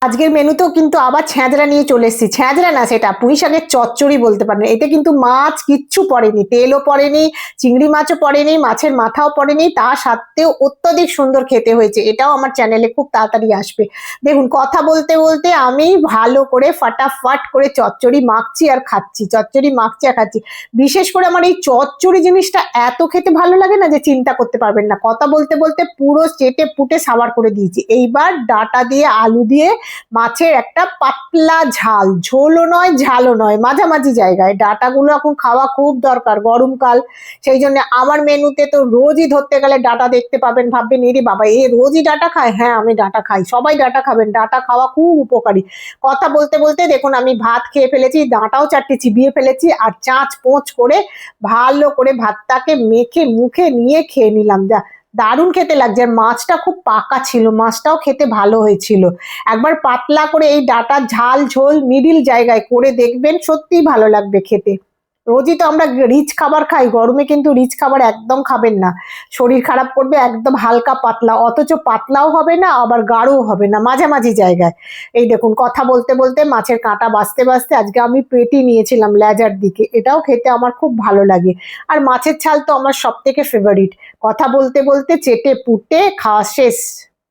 আজকের মেনুতেও কিন্তু আবার ছ্যাঁচড়া নিয়ে চলে এসেছি। ছ্যাঁচড়া না, সেটা পুঁই শাকের চচ্চড়ি বলতে পারেন। এতে কিন্তু মাছ কিচ্ছু পড়েনি, তেলও পড়েনি, চিংড়ি মাছও পড়েনি, মাছের মাথাও পড়েনি, তা সত্ত্বেও অত্যধিক সুন্দর খেতে হয়েছে। এটাও আমার চ্যানেলে খুব তাড়াতাড়ি আসবে। দেখুন, কথা বলতে বলতে আমি ভালো করে ফাটাফাট করে চচ্চড়ি মাখছি আর খাচ্ছি, চচ্চড়ি মাখছি আর খাচ্ছি। বিশেষ করে আমার এই চচ্চড়ি জিনিসটা এত খেতে ভালো লাগে না যে চিন্তা করতে পারবেন না। কথা বলতে বলতে পুরো চেটে পুটে সাবার করে দিয়েছি। এইবার ডাঁটা দিয়ে আলু দিয়ে মাছের একটা পাতলা ঝাল, ঝোলও নয় ঝালও নয়, মাঝামাঝি জায়গায়। ডাঁটাগুলো এখন খাওয়া খুব দরকার, গরমকাল। সেই জন্য আমার মেনুতে তো রোজই ধরতে গেলে ডাঁটা দেখতে পাবেন, ভাববেন এরে বাবা এ রোজই ডাঁটা খায়। হ্যাঁ, আমি ডাঁটা খাই, সবাই ডাঁটা খাবেন, ডাঁটা খাওয়া খুব উপকারী। কথা বলতে বলতে দেখুন আমি ভাত খেয়ে ফেলেছি, ডাঁটাও চারটে চিবিয়ে ফেলেছি, আর চাঁচ পোঁচ করে ভালো করে ভাতটাকে মেখে মুখে নিয়ে খেয়ে নিলাম। যা দারুণ খেতে লাগছে। আর মাছটা খুব পাকা ছিল, মাছটাও খেতে ভালো হয়েছিল। একবার পাতলা করে এই ডাঁটার ঝাল ঝোল মিডিল জায়গায় করে দেখবেন, সত্যিই ভালো লাগবে খেতে। রোজই তো আমরা রিচ খাবার খাই, গরমে কিন্তু রিচ খাবার একদম খাবেন না, শরীর খারাপ করবে। একদম হালকা পাতলা, অথচ পাতলাও হবে না আবার গাঢ়ও হবে না, মাঝামাঝি জায়গায়। এই দেখুন, কথা বলতে বলতে মাছের কাঁটা বাছতে বাছতে আজকে আমি পেটি নিয়েছিলাম লেজার দিকে, এটাও খেতে আমার খুব ভালো লাগে। আর মাছের ছাল তো আমার সব থেকে ফেভারিট। কথা বলতে বলতে চেটে পুটে খাওয়া শেষ।